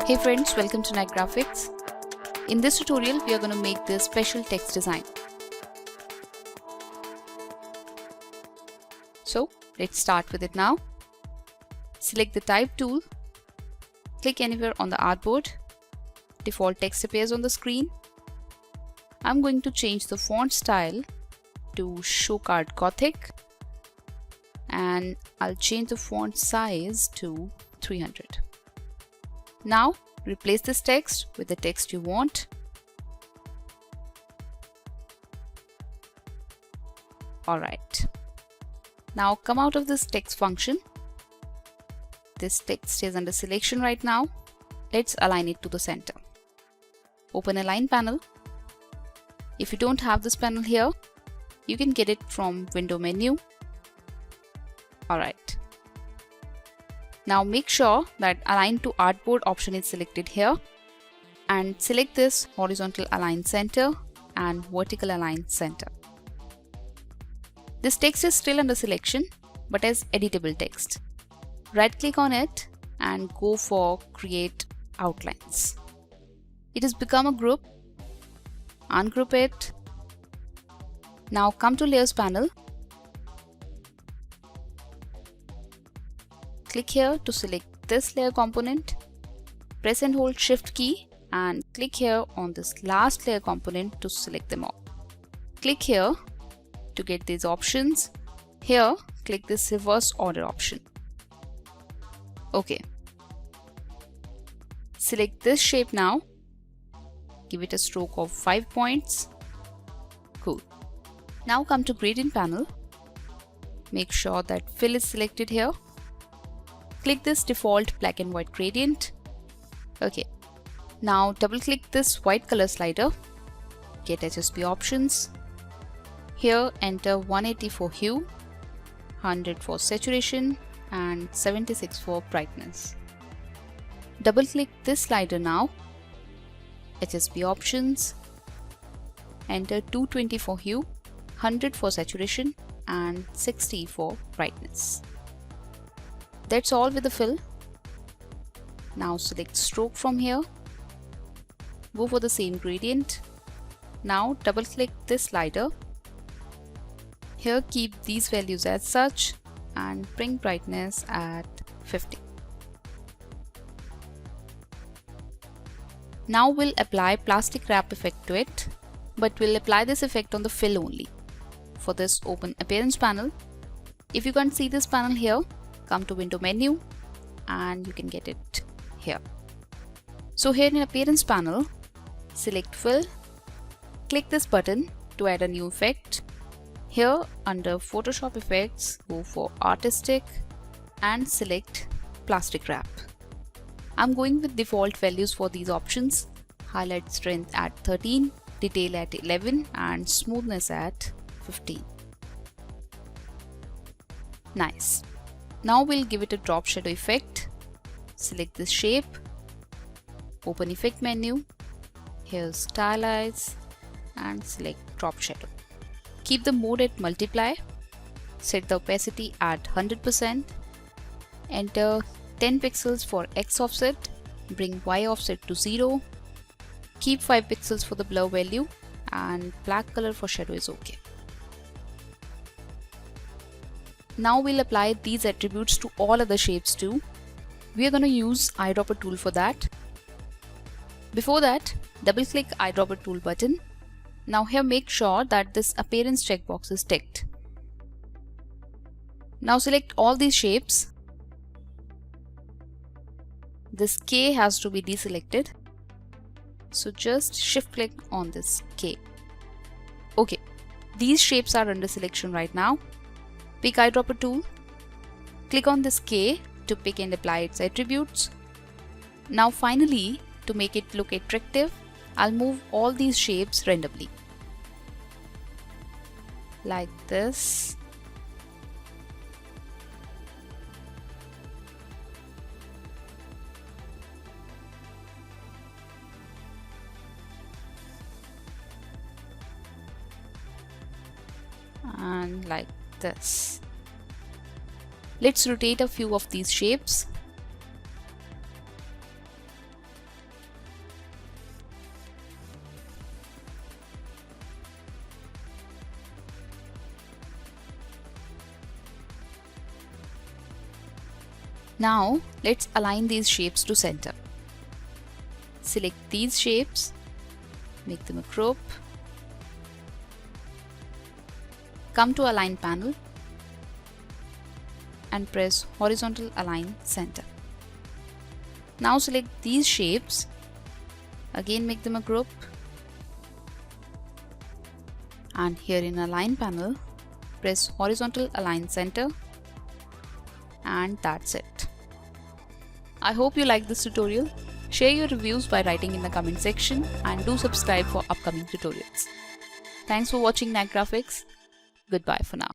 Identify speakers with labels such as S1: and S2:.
S1: Hey friends, welcome to Knackk Graphics. In this tutorial, we are going to make this special text design. So let's start with it now. Select the Type tool, click anywhere on the Artboard. Default text appears on the screen. I'm going to change the font style to Show Card Gothic and I'll change the font size to 300. Now replace this text with the text you want. Alright. Now come out of this text function. This text is under selection right now. Let's align it to the center. Open Align panel. If you don't have this panel here, you can get it from Window menu. Alright. Now make sure that Align to Artboard option is selected here and select this Horizontal Align Center and Vertical Align Center. This text is still under selection but as editable text. Right click on it and go for Create Outlines. It has become a group. Ungroup it. Now come to Layers panel. Click here to select this layer component. Press and hold Shift key and click here on this last layer component to select them all. Click here to get these options. Here, click this reverse order option. Okay. Select this shape now. Give it a stroke of 5 points. Cool. Now come to Gradient panel. Make sure that Fill is selected here. Click this default black and white gradient. Okay. Now double click this white color slider. Get HSP options. Here enter 180 for hue, 100 for saturation and 76 for brightness. Double click this slider now. HSP options. Enter 220 for hue, 100 for saturation and 60 for brightness. That's all with the fill. Now select stroke from here. Go for the same gradient. Now double click this slider. Here keep these values as such and bring brightness at 50. Now we'll apply plastic wrap effect to it, but we'll apply this effect on the fill only. For this, open Appearance panel. If you can't see this panel here, come to Window menu and you can get it here. So here in Appearance panel, select Fill, click this button to add a new effect. Here under Photoshop effects, go for Artistic and select Plastic Wrap. I'm going with default values for these options. Highlight strength at 13, detail at 11 and smoothness at 15. Nice. Now we'll give it a drop shadow effect. Select this shape. Open Effect menu. Here's Stylize and select Drop Shadow. Keep the mode at Multiply. Set the opacity at 100%. Enter 10 pixels for X offset. Bring Y offset to 0. Keep 5 pixels for the blur value and black color for shadow is okay. Now we'll apply these attributes to all other shapes too. We are going to use Eyedropper Tool for that. Before that, double click Eyedropper Tool button. Now here make sure that this appearance checkbox is ticked. Now select all these shapes. This K has to be deselected. So just shift click on this K. Okay, these shapes are under selection right now. Pick Eyedropper Tool. Click on this K to pick and apply its attributes. Now finally, to make it look attractive, I'll move all these shapes randomly. Like this. And like this. Let's rotate a few of these shapes. Now let's align these shapes to center. Select these shapes, make them a group. Come to Align panel and press Horizontal Align Center. Now select these shapes, again make them a group, and here in Align panel, press Horizontal Align Center, and that's it. I hope you liked this tutorial. Share your reviews by writing in the comment section and do subscribe for upcoming tutorials. Thanks for watching Knackk Graficcs. Goodbye for now.